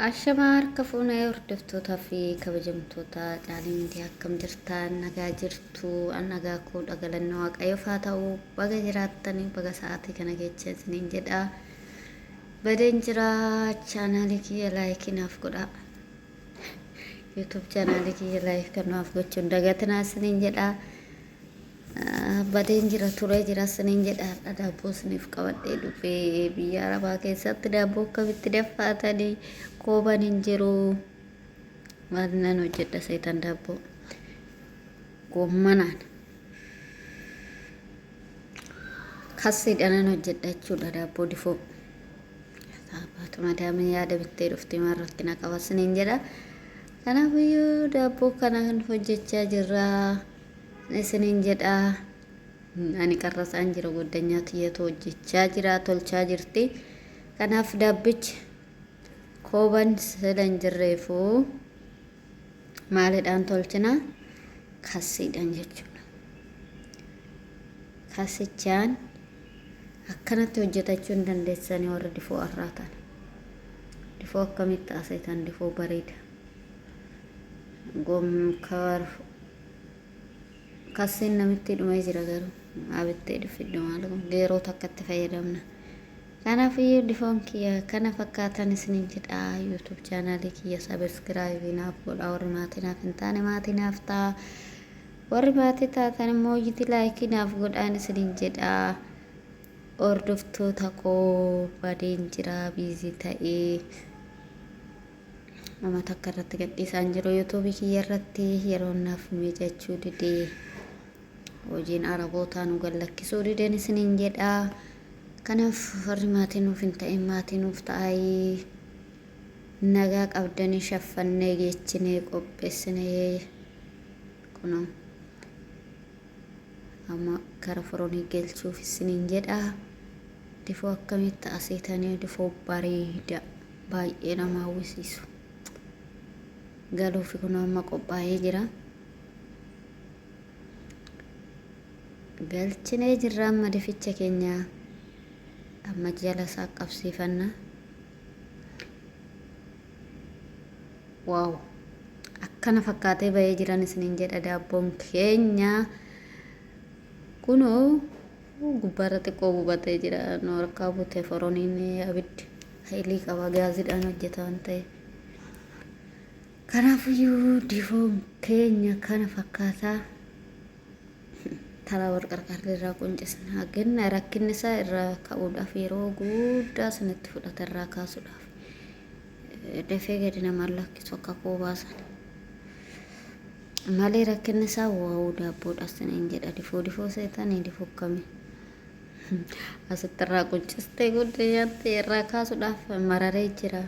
Ashamaa harka fuunee hordoftoota fi kabajamtoota caalimtii akkam jirtan nagaa jirtu nagaa koo dhagalannoo waaqayyoof haa ta'u baga jiraattanii baga sa'aatii kana keessa isiniin jedha badeen jira chaanaalii kiyya laayikii naaf godha YouTube chaanaalii kiyya laayik kan naaf gochuun dagatinaa isiniin jedha badeen jira turee jira isiniin jedha daabboo isiniif qabadhee dhufee biyya arabaa keessatti daabboo akkamitti daffaatanii kooban hin jiru maal nan hojjedha seetan daabboo gommanaan kassiidhaan hojjedha jechuudha daabboo difoo saaphaatu madaamii yaada bittee dhuftee maal rakkina qaba isiniin jedha kanaafiyyuu daabboo kana hojjechaa jirra isiniin jedha ani qarrasaan jira goddanyaa tiyyatu hojjechaa jira tolchaa jirti kanaaf daabbichi kooban silan jirreefu maalidhaan tolchina kassiidhaan jechuudha kassichaan akkanatti hojjetachuu hin dandeessanii warra difoo arraatan difoo akkamitti aseetan difoo bareeda gomkar kassiin namitti dhumee jira garuu abittee dhufidhu maal geeroo takkatti fayyadamna kanaafiyyuu difoon kiyya kana fakkaatan isiniin jedha YouTube chaanaalii kiyya sabiskiraaybii naaf godha warri maatii naaf hin taane maatii naaf ta'a warri maatii taatan immoo iyyiti laayikii naaf godhaan isiniin jedha hordoftoota koo badeen jira biizii ta'ee nama takka irratti gadhiisaan jiru YouTube kiyya irratti yeroo naaf miidhachuu didee hojiin arabootaa nu gallakkisuu dideen isiniin jedha kanaaf warri maatii nuuf hin ta'in maatii nuuf ta'aa nagaa qabdanii shaffannee geechinee qopheessinee kunoo amma kara foroonii galchuuf isiniin jedha difoo akkamitti aseetanii difoo bareeda baay'ee nama hawwisiisu galuufi kunoo amma qophaa'ee jira galchinee jirra amma dificha keenya amma jala isaa qabsiifanna waaw akkana fakkaatee bahee jiran isiniin jedha daabboon keenya kunoo gubbaarra xiqqoo gubatee jira noorkaa butee forooniin abiddi haylii qaba gaazidhaan hojjeta waan ta'e kanaafiyyuu difoon keenya kana fakkaataa taraa warqarqarri irraa quncisna ganna rakkinni isaa irraa ka'uudhaaf yeroo guddaa sanitti fudhata irraa kaasuudhaaf dafee gadi namaan lakkisu akka koobaasan malee rakkinni isaa waa'uu daabboodhaas saniin jedha difoo seetanii difoo akkamii asitti irraa quncistee guddee nyaattee irraa kaasuudhaaf mararee jira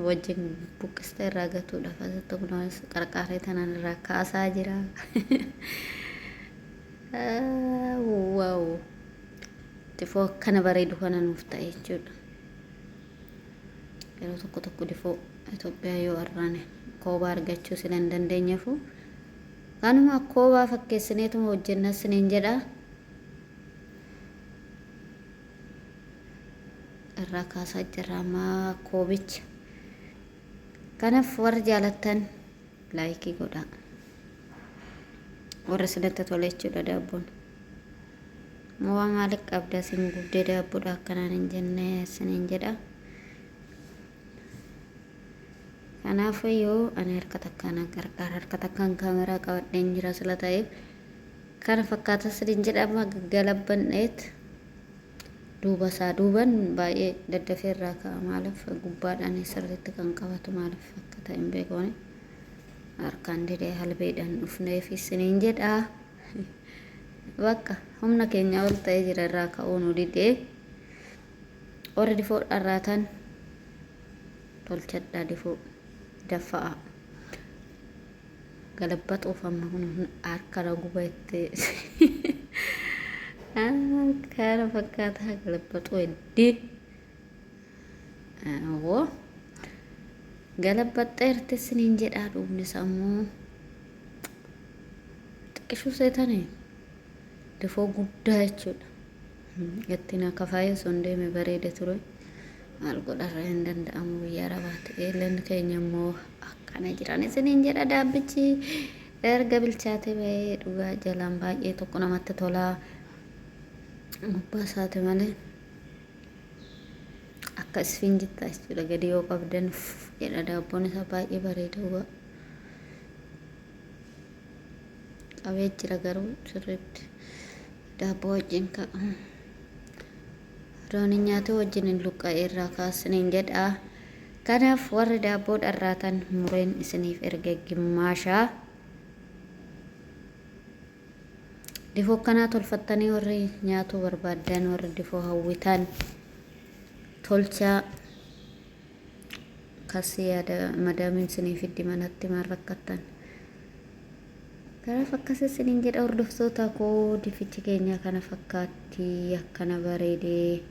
wajjin buqqistee irraa gatuudhaaf asitti kunuunis qarqaaree tanaan irraa kaasaa jira wow difoo akkana bareedu kana nuuf ta'e jechuudha yeroo tokko difoo Itoophiyaa yoo arraane koobaa argachuu sila hin dandeenyeefu kanuma koobaa fakkeessineetuma hojjenna isiniin jedha irraa kaasaa jirra amma koobicha kanaaf warri jaalattan laayikii godhaa warra sinatti tole jechuudha daabboon moo maaliif qabda isin gubdee daabboodha akkanaan hin jenne isiniin jedha kanaafiyyuu ani harka takkaan qarqaara harka takkaan kaameraa qabadheen jira sila ta'eef kana fakkaata isiniin jedha amma gaggalabbanneet duuba isaa duuban baay'ee daddafee irraa ka'a maaliif gubbaadhaan sirriitti kan qabatu maaliif akka ta'e hin beekone harkaan didee halbeedhaan dhufneef isiniin jedha bakka humna keenya ol ta'ee jira irraa ka'uu nu didee warri difoo dharraatan tolchadhaa difoo daffa'a galabbaxuuf amma kun harkana gubattee kana fakkaataa galabbaxuu heddii woo galabbaxxeerti isiniin jedhaa dhuunni sammuu xiqqishuu seetanii difoo guddaa jechuudha gattiin akka faaya son deeme bareeda ture maal godharra hin danda'amu biyya arabaatti eelleen keenya immoo akkana jiran isiniin jedha daabbichi erga bilchaate ba'ee dhugaa jalaan baay'ee tokko namatti tolaa gubbaa isaati malee akka isfiinjitti jechuudha gadi yoo qabdan jedha daabboon isaa baay'ee bareeda dhugaa qabee jira garuu sirriitti daabboo wajjin ka'a rooni nyaata wajjin luqqa irraa kaasiniin jedha kanaaf warri daabboo dharraatan mureen isiniif erga gimmaashaa difoo kanaa tolfattanii warri nyaatu barbaadan warri difoo hawwitan tolchaa kasii yaada madaamiin isiniif iddi manatti maan rakkattan kanaaf akkas isiniin jedha hordoftoota koo difichi keenya kana fakkaatti akkana bareedee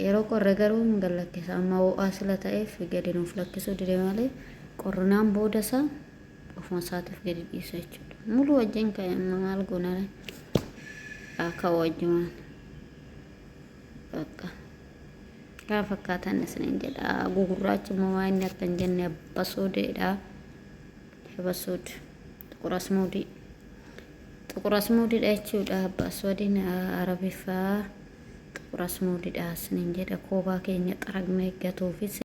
yeroo qorre garuu hin gallakkisa amma ho'aa sila ta'eef gadi nuuf lakkisuu dide malee qorrinaan booda isaa ofuma isaatiif gadi dhiisa jechuudha mulu wajjin ka'e maal goonare akka wajjumaan bakka kana fakkaatan isiniin jedha gugurraachi immoo waa inni akka hin jenne abba soodeedha abba soodee ጥቁር አስሙዲ ዳይቹudha አባስወዲን አረቢፋ ጥቁር አስሙዲ ዳስን እንጀደ ኮባ keenya xaragme gatuufis